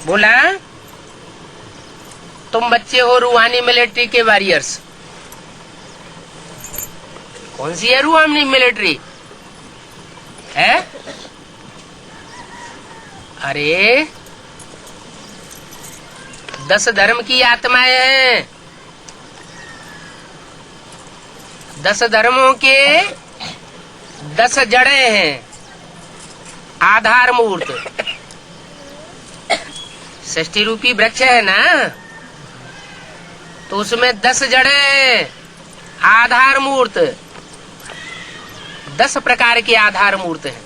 बोला तुम बच्चे हो रूहानी मिलिट्री के वॉरियर्स। कौन सी है रूहानी मिलिट्री है? अरे 10 धर्म की आत्माएं हैं। 10 धर्मों के 10 जड़ें हैं। आधार मूर्त षष्ठी रूपी वृक्ष है ना, तो उसमें 10 जड़ें, आधार मूर्त 10 प्रकार के आधार मूर्त हैं,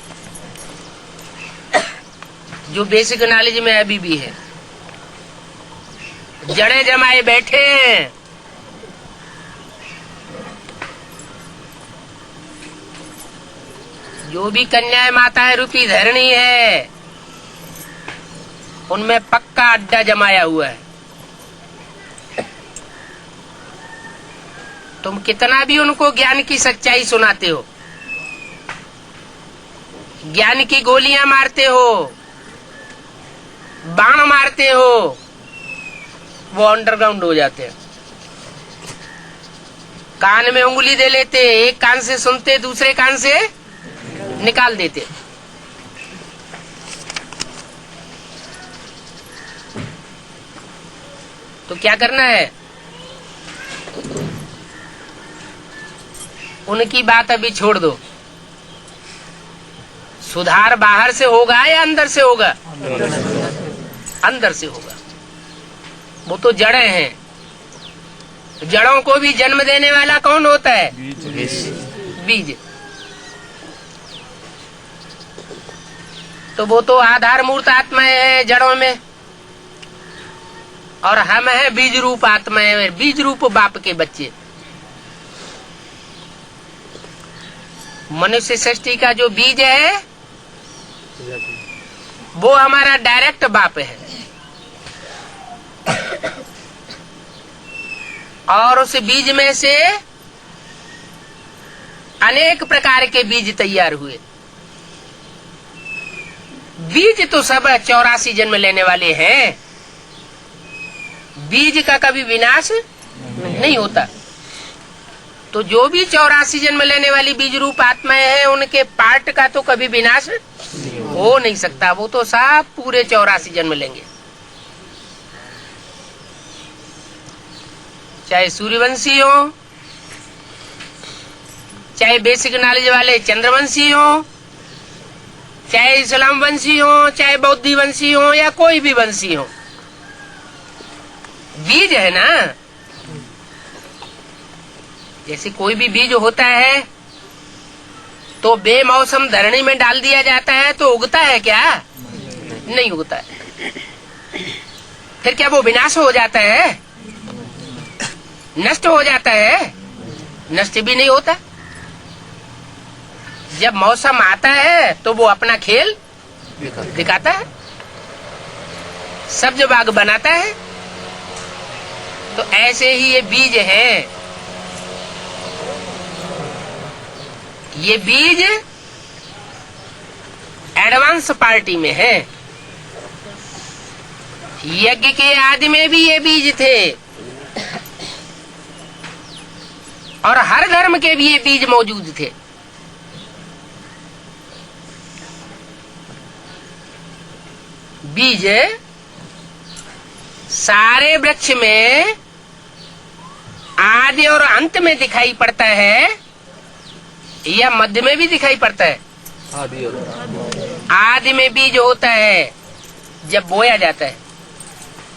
जो बेसिक नॉलेज में अभी भी है। जड़ें जमाए बैठे हैं। जो भी कन्या माता रूपी धरणी है, उनमें पक्का अड्डा जमाया हुआ है। तुम कितना भी उनको ज्ञान की सच्चाई सुनाते हो, ज्ञान की गोलियां मारते हो, बाण मारते हो, वो अंडरग्राउंड हो जाते हैं। कान में उंगली दे लेते, एक कान से सुनते, दूसरे कान से निकाल देते। तो क्या करना है? उनकी बात अभी छोड़ दो। सुधार बाहर से होगा या अंदर से होगा? अंदर से होगा। वो तो जड़ें हैं। जड़ों को भी जन्म देने वाला कौन होता है? बीज। तो वो तो आधार मूर्त आत्माएं हैं जड़ों में, और हम हैं बीज रूप आत्माएं, बीज रूप बाप के बच्चे। मनुष्य सृष्टि का जो बीज है, वो हमारा डायरेक्ट बाप है, और उस बीज में से अनेक प्रकार के बीज तैयार हुए। बीज तो सब 84 जन्म लेने वाले हैं। बीज का कभी विनाश नहीं होता। तो जो भी 84 जन्म लेने वाली बीज रूप आत्माएं हैं, उनके पार्ट का तो कभी विनाश हो नहीं सकता। वो तो सब पूरे 84 जन्म लेंगे। चाहे सूर्यवंशी हो, चाहे बेसिक नॉलेज वाले चंद्रवंशी हो, चाहे इस्लाम वंशी हो, चाहे बौद्धी वंशी हो, या कोई भी वंशी हो, बीज है ना। जैसे कोई भी बीज होता है तो बेमौसम धरणी में डाल दिया जाता है तो उगता है क्या? नहीं उगता है। फिर क्या वो विनाश हो जाता है? नष्ट हो जाता है? नष्ट भी नहीं होता। जब मौसम आता है तो वो अपना खेल दिखाता है, सब्ज बाग बनाता है। तो ऐसे ही ये बीज है। ये बीज एडवांस पार्टी में है। यज्ञ के आदि में भी ये बीज थे, और हर धर्म के भी ये बीज मौजूद थे। बीज सारे वृक्ष में आदि और अंत में दिखाई पड़ता है, या मध्य में भी दिखाई पड़ता है? आदि में बीज होता है जब बोया जाता है,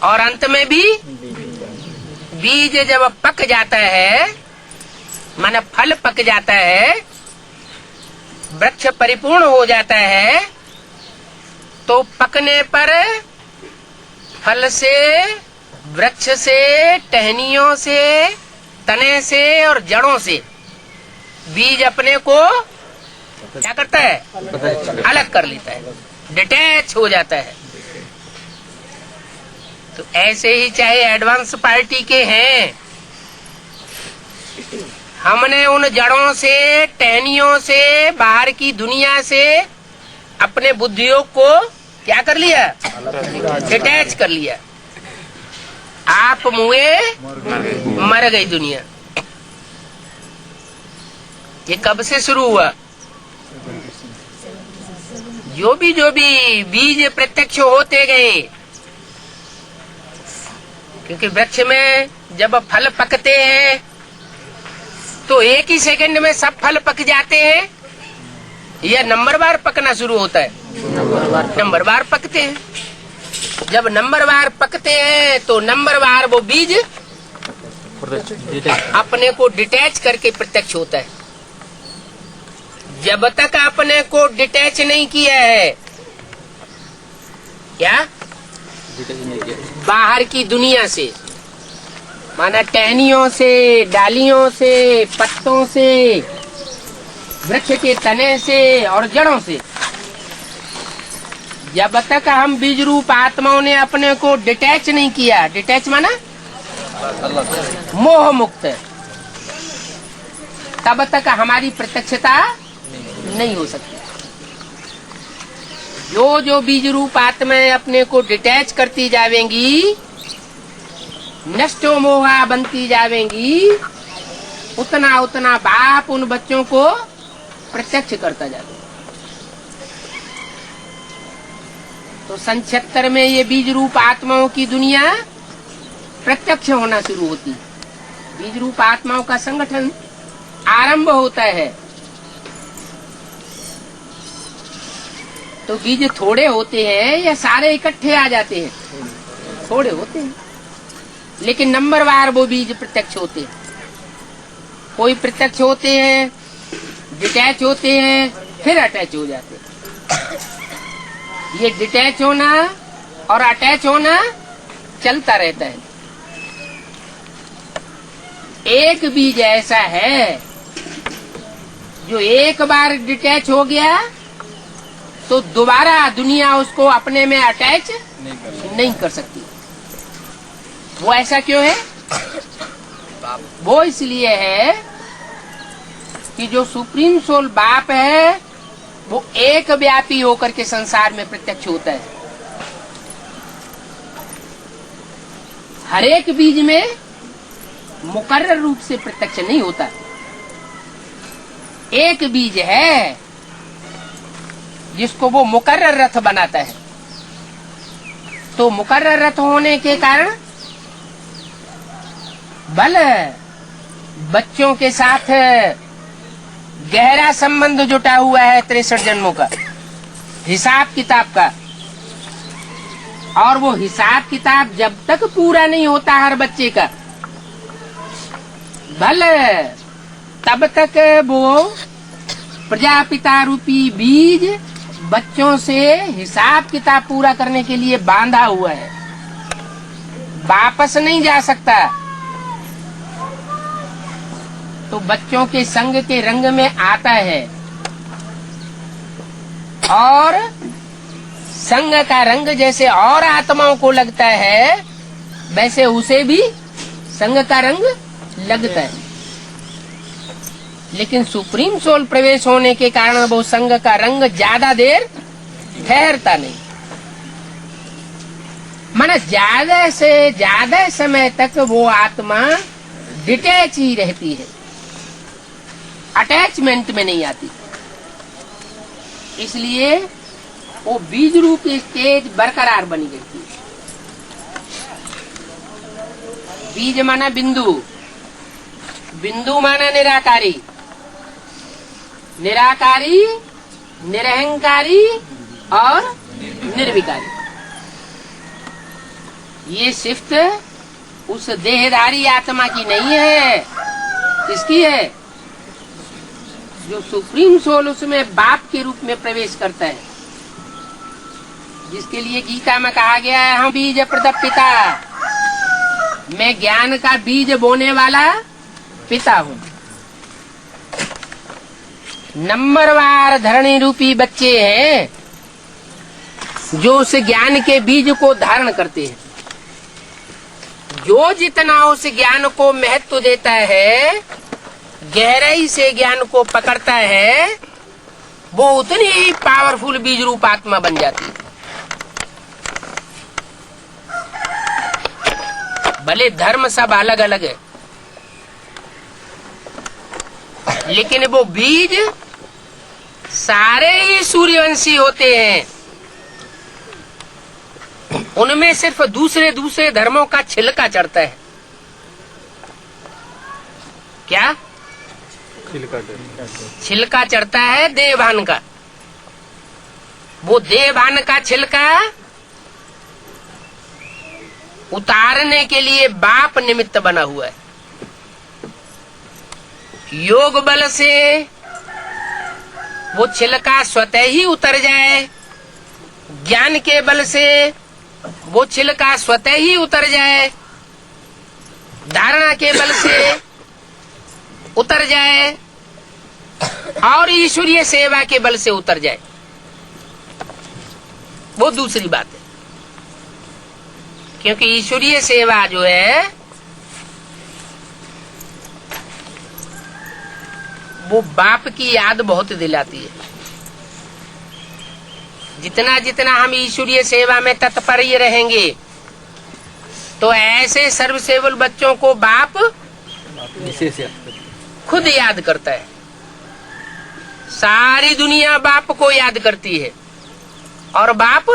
और अंत में भी बीज जब पक जाता है, माने फल पक जाता है, वृक्ष परिपूर्ण हो जाता है, तो पकने पर फल से, वृक्ष से, टहनियों से, तने से और जड़ों से बीज अपने को क्या करता है? अलग कर लेता है, डिटैच हो जाता है। तो ऐसे ही चाहे एडवांस पार्टी के हैं, हमने उन जड़ों से, टहनियों से, बाहर की दुनिया से अपने बुद्धियों को क्या कर लिया? डिटैच कर लिया। आप मुए मर गई दुनिया। ये कब से शुरू हुआ? जो भी बीज प्रत्यक्ष होते गए, क्योंकि वृक्ष में जब फल पकते हैं तो एक ही सेकंड में सब फल पक जाते हैं या नंबरवार पकना शुरू होता है? नंबरवार पकते हैं। जब नंबरवार पकते हैं तो नंबरवार वो बीज अपने को डिटैच करके प्रत्यक्ष होता है। जब तक अपने को डिटैच नहीं किया है, क्या बाहर की दुनिया से, माना टहनियों से, डालियों से, पत्तों से, वृक्ष के तने से और जड़ों से, जब तक हम बीज रूप आत्माओं ने अपने को डिटैच नहीं किया, डिटैच माना मोह मुक्त, तब तक हमारी प्रत्यक्षता नहीं हो सकती। जो बीज रूप आत्माएं अपने को डिटैच करती जावेंगी, नष्टो मोहा बनती जावेंगी, उतना उतना बाप उन बच्चों को प्रत्यक्ष करता जाता। तो सन 76 में ये बीज रूप आत्माओं की दुनिया प्रत्यक्ष होना शुरू होती। बीज रूप आत्माओं का संगठन आरंभ होता है। तो बीज थोड़े होते हैं या सारे इकट्ठे आ जाते हैं? थोड़े होते हैं, लेकिन नंबरवार वो बीज प्रत्यक्ष होते हैं। कोई प्रत्यक्ष होते हैं, डिटैच होते हैं, फिर अटैच हो जाते हैं। ये डिटैच होना और अटैच होना चलता रहता है। एक बीज ऐसा है जो एक बार डिटैच हो गया तो दोबारा दुनिया उसको अपने में अटैच नहीं कर सकती। वो ऐसा क्यों है? वो इसलिए है कि जो सुप्रीम सोल बाप है वो एक व्यापी होकर के संसार में प्रत्यक्ष होता है। हर एक बीज में मुकर्रर रूप से प्रत्यक्ष नहीं होता। एक बीज है जिसको वो मुकर्रर रथ बनाता है। तो मुकर्रर रथ होने के कारण बल बच्चों के साथ गहरा संबंध जुटा हुआ है 63 जन्मों का, हिसाब किताब का। और वो हिसाब किताब जब तक पूरा नहीं होता हर बच्चे का, बल तब तक वो प्रजापिता रूपी बीज बच्चों से हिसाब किताब पूरा करने के लिए बांधा हुआ है, वापस नहीं जा सकता। तो बच्चों के संग के रंग में आता है और संग का रंग जैसे और आत्माओं को लगता है वैसे उसे भी संग का रंग लगता है। लेकिन सुप्रीम सोल प्रवेश होने के कारण वो संग का रंग ज्यादा देर ठहरता नहीं। माना ज्यादा से ज्यादा समय तक वो आत्मा डिटैच ही रहती है, अटैचमेंट में नहीं आती। इसलिए वो बीज रूप स्टेज बरकरार बनी रहती है। बीज माना बिंदु, बिंदु माना निराकारी, निराकारी, निरहंकारी और निर्विकारी। ये सिफ्त उस देहधारी आत्मा की नहीं है, किसकी है? जो सुप्रीम सोल उसमें बाप के रूप में प्रवेश करता है, जिसके लिए गीता में कहा गया है हम बीज प्रदप पिता, मैं ज्ञान का बीज बोने वाला पिता हूँ। नंबरवार धरणी रूपी बच्चे हैं जो उस ज्ञान के बीज को धारण करते हैं। जो जितना उस ज्ञान को महत्व देता है, गहराई से ज्ञान को पकड़ता है, वो उतनी ही पावरफुल बीज रूप आत्मा बन जाती है। भले धर्म सब अलग अलग है, लेकिन वो बीज सारे ही सूर्यवंशी होते हैं। उनमें सिर्फ दूसरे दूसरे धर्मों का छिलका चढ़ता है। क्या छिलका चढ़ता है? देवभान का। वो देवभान का छिलका उतारने के लिए बाप निमित्त बना हुआ है। योग बल से वो छिलका स्वतः ही उतर जाए, ज्ञान के बल से वो छिलका स्वतः ही उतर जाए, धारणा के बल से उतर जाए, और ईश्वरीय सेवा के बल से उतर जाए, वो दूसरी बात है। क्योंकि ईश्वरीय सेवा जो है वो बाप की याद बहुत दिलाती है। जितना जितना हम ईश्वरीय सेवा में तत्पर ही रहेंगे, तो ऐसे सर्वसेवल बच्चों को बाप खुद याद करता है। सारी दुनिया बाप को याद करती है, और बाप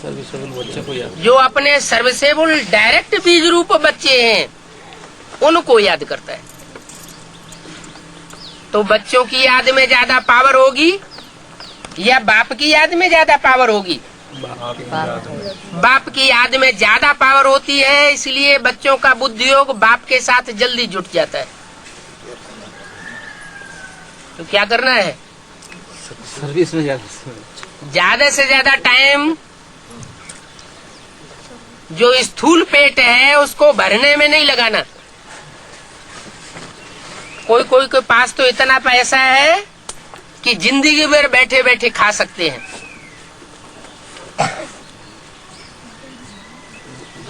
सर्वसेवल बच्चे को याद, जो अपने सर्वसेवल डायरेक्ट बीज रूप बच्चे हैं उनको याद करता है। तो बच्चों की याद में ज्यादा पावर होगी या बाप की याद में ज्यादा पावर होगी? बाप की याद में ज्यादा पावर होती है, इसलिए बच्चों का बुद्धि योग बाप के साथ जल्दी जुट जाता है। तो क्या करना है? सर्विस में ज्यादा से ज्यादा टाइम जो स्थूल पेट है उसको भरने में नहीं लगाना। कोई कोई के पास तो इतना पैसा है कि जिंदगी भर बैठे बैठे खा सकते हैं।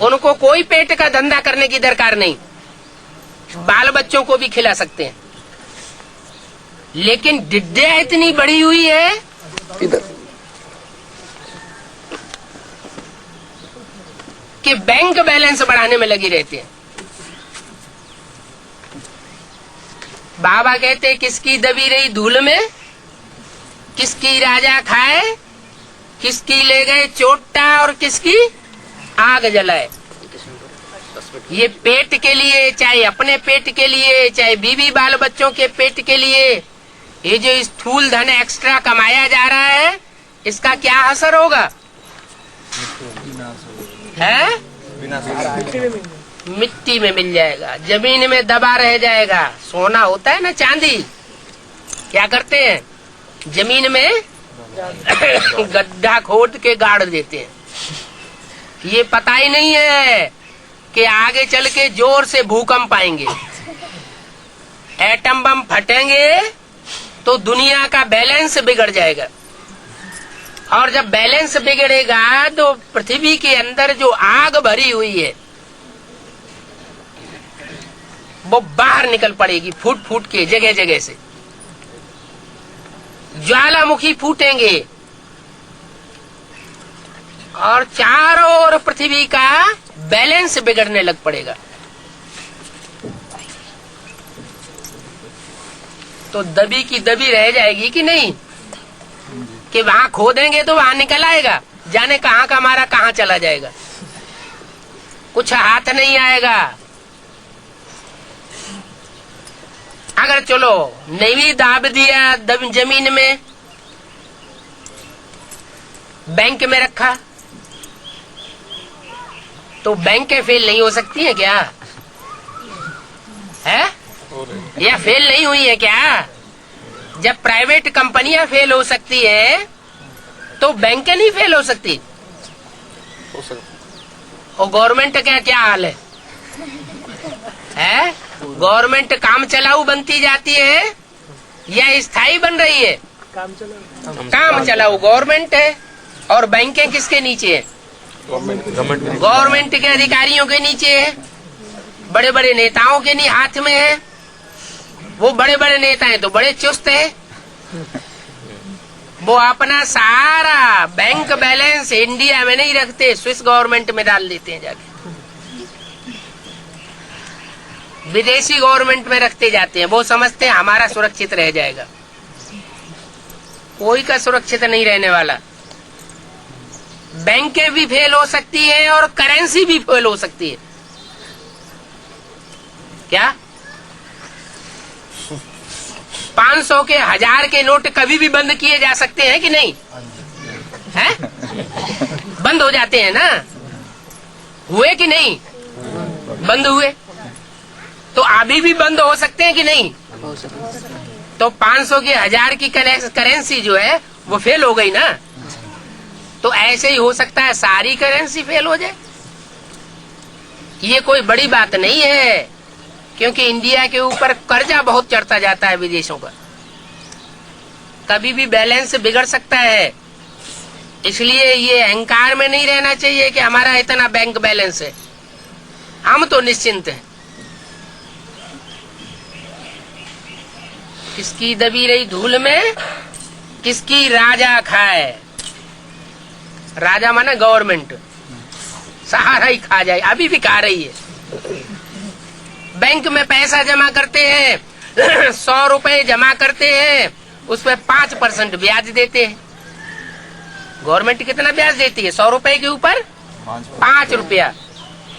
उनको कोई पेट का धंधा करने की दरकार नहीं, बाल बच्चों को भी खिला सकते हैं। लेकिन डिड्डिया इतनी बड़ी हुई है कि बैंक बैलेंस बढ़ाने में लगी रहती है। बाबा कहते किसकी दबी रही धूल में, किसकी राजा खाए, किसकी ले गए चोटा और किसकी आग जलाए। ये पेट के लिए, चाहे अपने पेट के लिए, चाहे बीवी बाल बच्चों के पेट के लिए, ये जो स्थूल धन एक्स्ट्रा कमाया जा रहा है, इसका क्या असर होगा? है मिट्टी में मिल जाएगा, जमीन में दबा रह जाएगा। सोना होता है ना, चांदी, क्या करते हैं? जमीन में गड्ढा खोद के गाड़ देते हैं। ये पता ही नहीं है कि आगे चल के जोर से भूकंप आएंगे, एटम बम फटेंगे तो दुनिया का बैलेंस बिगड़ जाएगा। और जब बैलेंस बिगड़ेगा तो पृथ्वी के अंदर जो आग भरी हुई है वो बाहर निकल पड़ेगी, फूट फूट के जगह जगह से ज्वालामुखी फूटेंगे, और चारों ओर पृथ्वी का बैलेंस बिगड़ने लग पड़ेगा। तो दबी की दबी रह जाएगी कि नहीं? कि वहां खोदेंगे तो वहां निकल आएगा, जाने कहाँ का हमारा कहाँ चला जाएगा, कुछ हाथ नहीं आएगा। अगर चलो नहीं दाब दिया जमीन में, बैंक में रखा, तो बैंक फेल नहीं हो सकती है क्या? है या फेल नहीं हुई है क्या? जब प्राइवेट कंपनियां फेल हो सकती है तो बैंक नहीं फेल हो सकती? और गवर्नमेंट का क्या हाल है? गवर्नमेंट काम चलाऊ बनती जाती है या स्थायी बन रही है? काम चलाऊ गवर्नमेंट है, और बैंकें किसके नीचे है? गवर्नमेंट के अधिकारियों के नीचे है, बड़े बड़े नेताओं के हाथ में है। वो बड़े बड़े नेता हैं तो बड़े चुस्त है, वो अपना सारा बैंक बैलेंस इंडिया में नहीं रखते, स्विस गवर्नमेंट में डाल देते हैं जाके। विदेशी गवर्नमेंट में रखते जाते हैं। वो समझते हैं हमारा सुरक्षित रह जाएगा। कोई का सुरक्षित नहीं रहने वाला। बैंकें भी फेल हो सकती है और करेंसी भी फेल हो सकती है। क्या 500 के 1000 के नोट कभी भी बंद किए जा सकते हैं कि नहीं? हैं? बंद हो जाते हैं ना? हुए कि नहीं? बंद हुए। तो अभी भी बंद हो सकते हैं कि नहीं? तो 500 की 1000 की करेंसी जो है वो फेल हो गई ना। तो ऐसे ही हो सकता है सारी करेंसी फेल हो जाए। ये कोई बड़ी बात नहीं है, क्योंकि इंडिया के ऊपर कर्जा बहुत चढ़ता जाता है विदेशों का। कभी भी बैलेंस बिगड़ सकता है। इसलिए ये अहंकार में नहीं रहना चाहिए कि हमारा इतना बैंक बैलेंस है। हम तो निश्चिंत हैं। किसकी दबी रही धूल में किसकी राजा खाए। राजा माने गवर्नमेंट, सहारा ही खा जाए। अभी भी खा रही है। बैंक में पैसा जमा करते हैं, 100 रुपए जमा करते हैं, उसमें 5% ब्याज देते हैं। गवर्नमेंट कितना ब्याज देती है? 100 रुपए के ऊपर 5 रुपया।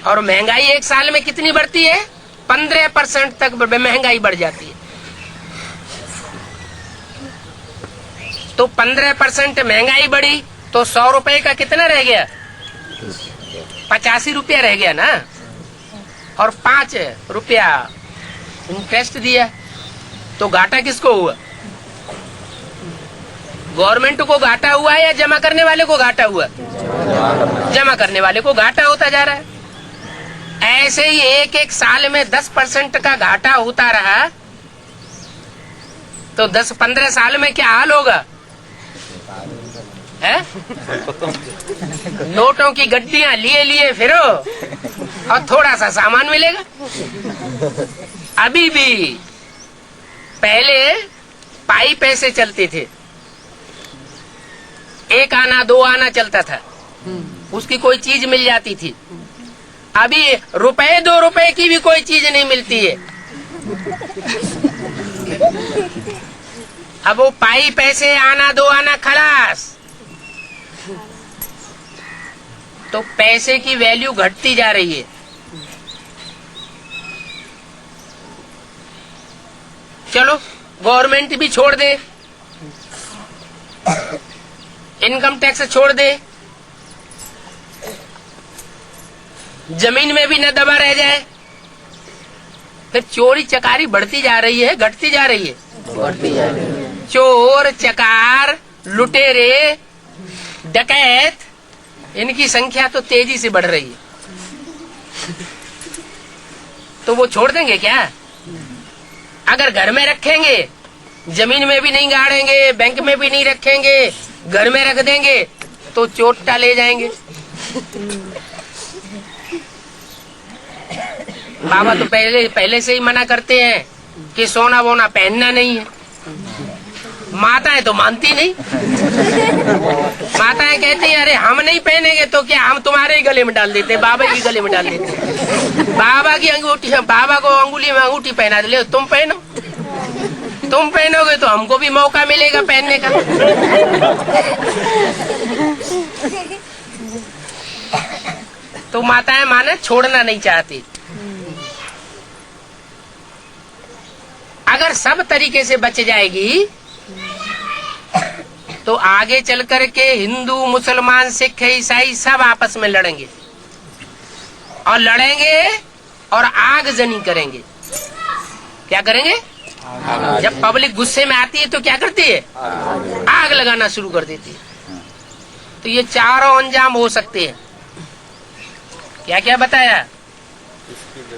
और महंगाई एक साल में कितनी बढ़ती है? 15% तक महंगाई बढ़ जाती है। तो 15% महंगाई बढ़ी तो 100 रुपए का कितना रह गया? 85 रुपया रह गया ना। और 5 रुपया इंटरेस्ट दिया तो घाटा किसको हुआ? गवर्नमेंट को घाटा हुआ या जमा करने वाले को घाटा हुआ? जमा करने वाले को घाटा होता जा रहा है। ऐसे ही एक साल में 10% का घाटा होता रहा तो 10-15 साल में क्या हाल होगा? है? नोटों की गड्डियां लिए लिए फिरो और थोड़ा सा सामान मिलेगा। अभी भी पहले पाई पैसे चलते थे, 1 आना 2 आना चलता था, उसकी कोई चीज मिल जाती थी। अभी रुपए 2 रुपए की भी कोई चीज नहीं मिलती है। अब वो पाई पैसे आना 2 आना खलास। तो पैसे की वैल्यू घटती जा रही है। चलो गवर्नमेंट भी छोड़ दे, इनकम टैक्स छोड़ दे, जमीन में भी न दबा रह जाए, फिर चोरी चकारी बढ़ती जा रही है, घटती जा रही है? बढ़ती जा रही है। चोर चकार लुटेरे डकैत इनकी संख्या तो तेजी से बढ़ रही है। तो वो छोड़ देंगे क्या? अगर घर में रखेंगे, जमीन में भी नहीं गाड़ेंगे, बैंक में भी नहीं रखेंगे, घर में रख देंगे तो चोटा ले जाएंगे। बाबा तो पहले से ही मना करते हैं कि सोना वोना पहनना नहीं है। माताएं तो मानती नहीं। माताएं कहती हैं अरे हम नहीं पहनेंगे तो क्या, हम तुम्हारे ही गले में डाल देते, बाबा की गले में डाल देते। बाबा की अंगूठी, बाबा को अंगुली में अंगूठी पहना दे, तुम पहनो। तुम पहनोगे तो हमको भी मौका मिलेगा पहनने का। तो माताएं माने छोड़ना नहीं चाहती। अगर सब तरीके से बच जाएगी तो आगे चल कर के हिंदू मुसलमान सिख ईसाई सब आपस में लड़ेंगे और लड़ेंगे और आगजनी करेंगे। क्या करेंगे? जब पब्लिक गुस्से में आती है तो क्या करती है? आग लगाना शुरू कर देती है। तो ये चारों अंजाम हो सकते हैं। क्या क्या बताया?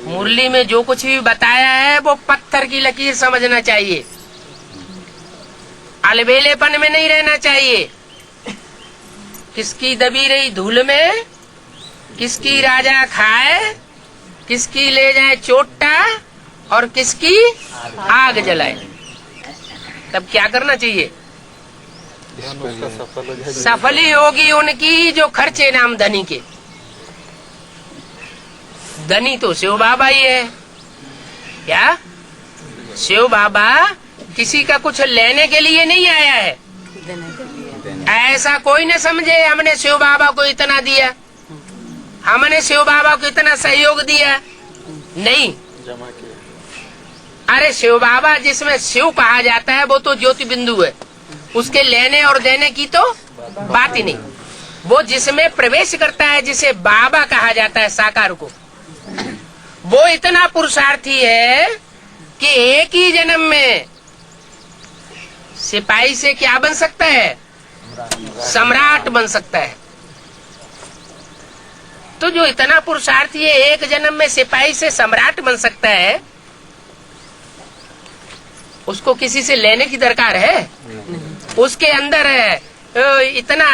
मुरली में जो कुछ भी बताया है वो पत्थर की लकीर समझना चाहिए, अलबेलेपन में नहीं रहना चाहिए। किसकी दबी रही धूल में किसकी राजा खाए, किसकी ले जाए चोटा और किसकी आग जलाए। तब क्या करना चाहिए? सफल ही होगी उनकी जो खर्चे नाम धनी के। धनी तो शिव बाबा ही है, क्या शिव बाबा किसी का कुछ लेने के लिए नहीं आया है। ऐसा कोई न समझे हमने शिव बाबा को इतना दिया, हमने शिव बाबा को इतना सहयोग दिया, नहीं। जमा किया। अरे शिव बाबा जिसमें शिव कहा जाता है वो तो ज्योति बिंदु है, उसके लेने और देने की तो बात ही नहीं। वो जिसमें प्रवेश करता है जिसे बाबा कहा जाता है साकार को, वो इतना पुरुषार्थी है कि एक ही जन्म में सिपाही से क्या बन सकता है, सम्राट बन सकता है। तो जो इतना पुरुषार्थी है एक जन्म में सिपाही से सम्राट बन सकता है, उसको किसी से लेने की दरकार है? उसके अंदर इतना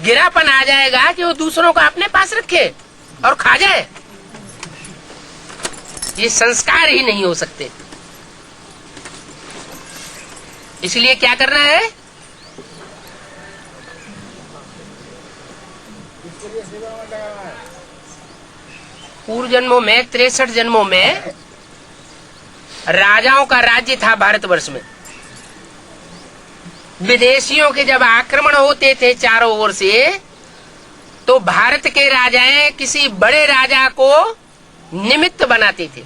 गिरापन आ जाएगा कि वो दूसरों को अपने पास रखे और खा जाए। ये संस्कार ही नहीं हो सकते। इसलिए क्या करना है, पूर्व जन्मों में 63 जन्मों में राजाओं का राज्य था भारतवर्ष में। विदेशियों के जब आक्रमण होते थे चारों ओर से, तो भारत के राजाएं किसी बड़े राजा को निमित्त बनाते थे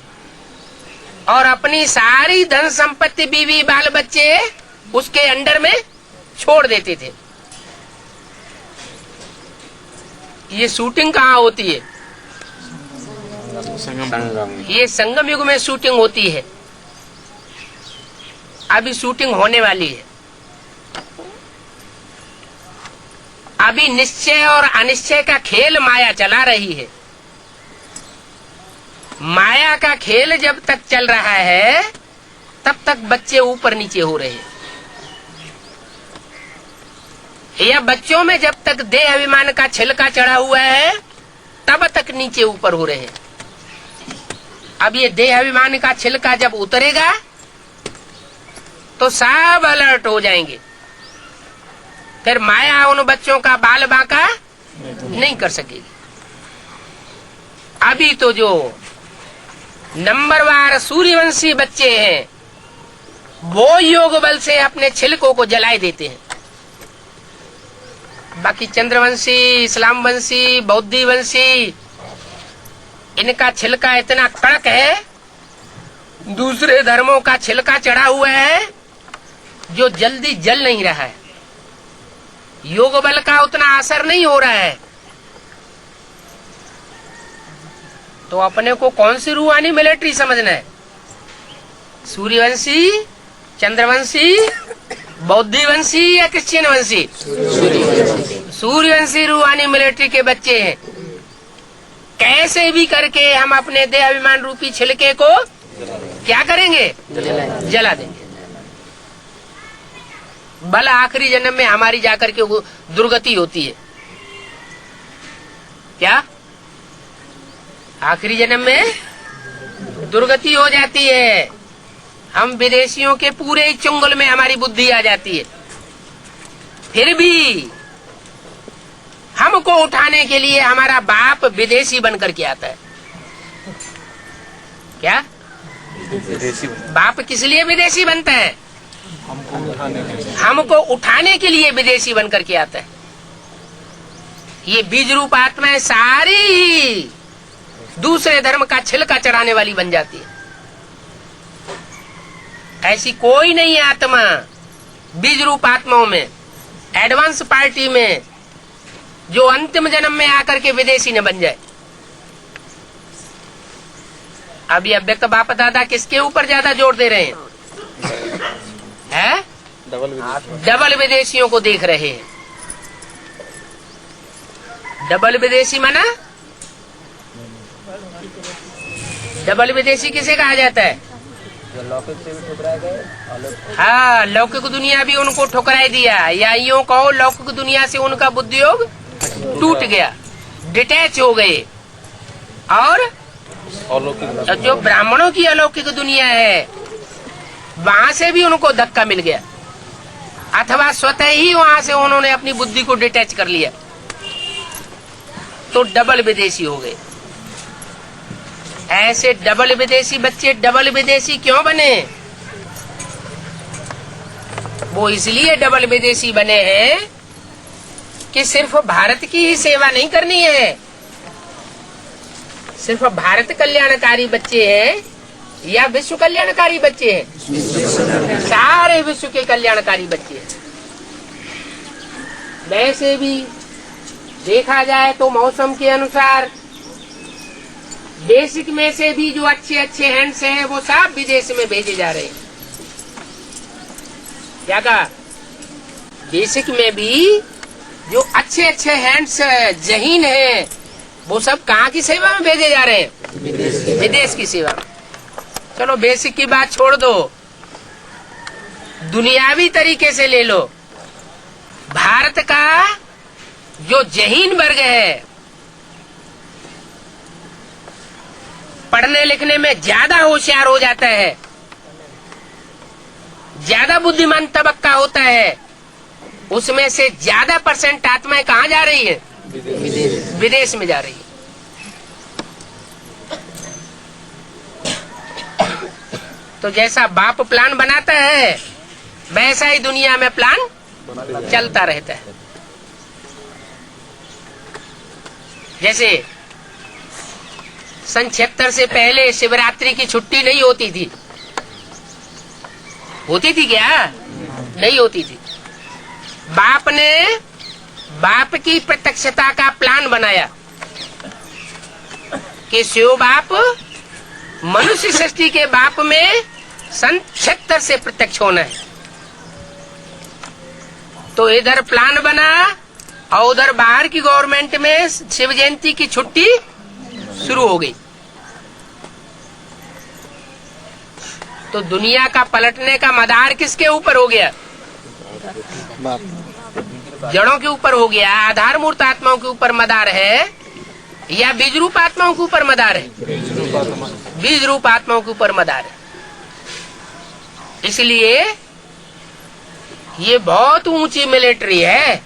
और अपनी सारी धन संपत्ति, बीवी बाल बच्चे उसके अंडर में छोड़ देते थे। ये शूटिंग कहाँ होती है? ये संगम युग में शूटिंग होती है। अभी शूटिंग होने वाली है। अभी निश्चय और अनिश्चय का खेल माया चला रही है। माया का खेल जब तक चल रहा है तब तक बच्चे ऊपर नीचे हो रहे हैं, या बच्चों में जब तक देह अभिमान का छिलका चढ़ा हुआ है तब तक नीचे ऊपर हो रहे हैं। अब ये देह अभिमान का छिलका जब उतरेगा तो सब अलर्ट हो जाएंगे, फिर माया उन बच्चों का बाल बांका नहीं कर सकेगी। अभी तो जो नंबरवार सूर्यवंशी बच्चे हैं वो योग बल से अपने छिलकों को जलाए देते हैं। बाकी चंद्रवंशी, इस्लाम वंशी, बौद्धी वंशी, इनका छिलका इतना कड़क है, दूसरे धर्मों का छिलका चढ़ा हुआ है जो जल्दी जल नहीं रहा है। योग बल का उतना असर नहीं हो रहा है। तो अपने को कौन सी रूहानी मिलिट्री समझना है? सूर्यवंशी, चंद्रवंशी, बौद्धिवंशी या क्रिश्चियन वंशी? सूर्यवंशी रूहानी मिलिट्री के बच्चे हैं। कैसे भी करके हम अपने देह अभिमान रूपी छिलके को क्या करेंगे? जला देंगे। बल आखिरी जन्म में हमारी जाकर के दुर्गति होती है। क्या आखिरी जन्म में दुर्गति हो जाती है? हम विदेशियों के पूरे चुंगल में हमारी बुद्धि आ जाती है। फिर भी हमको उठाने के लिए हमारा बाप विदेशी बन करके आता है। क्या बाप किस लिए विदेशी बनता है? हमको उठाने के लिए विदेशी बन करके आता है। ये बीज रूप आत्माएं सारी दूसरे धर्म का छिलका चढ़ाने वाली बन जाती है। ऐसी कोई नहीं आत्मा बीज रूप आत्माओं में, एडवांस पार्टी में, जो अंतिम जन्म में आकर के विदेशी न बन जाए। अभी अव्यक्त बाप दादा किसके ऊपर ज्यादा जोर दे रहे हैं? डबल विदेशियों को देख रहे हैं। डबल विदेशी माना, डबल विदेशी किसे कहा जाता है? लौकिक से भी ठुकराए गए। हाँ, लौकिक दुनिया भी उनको ठुकराई दिया, या यूं कहो लौकिक दुनिया से उनका बुद्धियोग टूट गया, डिटैच हो गए। और जो ब्राह्मणों की अलौकिक दुनिया है वहां से भी उनको धक्का मिल गया, अथवा स्वतः ही वहां से उन्होंने अपनी बुद्धि को डिटैच कर लिया, तो डबल विदेशी हो गए। ऐसे डबल विदेशी बच्चे डबल विदेशी क्यों बने? वो इसलिए डबल विदेशी बने हैं कि सिर्फ भारत की ही सेवा नहीं करनी है, सिर्फ भारत कल्याणकारी बच्चे हैं या विश्व कल्याणकारी बच्चे हैं? सारे विश्व के कल्याणकारी बच्चे हैं। वैसे भी देखा जाए तो मौसम के अनुसार बेसिक में से भी जो अच्छे अच्छे हैंड्स हैं वो सब विदेश में भेजे जा रहे हैं। क्या कहा? बेसिक में भी जो अच्छे अच्छे हैंड्स जहीन हैं वो सब कहाँ की सेवा में भेजे जा रहे हैं? विदेश की सेवा में। चलो बेसिक की बात छोड़ दो, दुनियावी तरीके से ले लो। भारत का जो जहीन वर्ग है, पढ़ने लिखने में ज्यादा होशियार हो जाता है, ज्यादा बुद्धिमान तबक्का होता है, उसमें से ज्यादा परसेंट आत्माएं कहाँ जा रही है? विदेश में जा रही है। तो जैसा बाप प्लान बनाता है वैसा ही दुनिया में प्लान चलता रहता है। जैसे सन 76 से पहले शिवरात्रि की छुट्टी नहीं होती थी। होती थी क्या? नहीं होती थी। बाप ने बाप की प्रत्यक्षता का प्लान बनाया कि शिव बाप मनुष्य सृष्टि के बाप में सन 76 से प्रत्यक्ष होना है। तो इधर प्लान बना और उधर बाहर की गवर्नमेंट में शिव जयंती की छुट्टी शुरू हो गई। तो दुनिया का पलटने का मदार किसके ऊपर हो गया? जड़ों के ऊपर हो गया। आधार मूर्त आत्माओं के ऊपर मदार है या बीज रूप आत्माओं के ऊपर मदार है? बीज रूप आत्माओं के ऊपर मदार है। इसलिए ये बहुत ऊंची मिलिट्री है।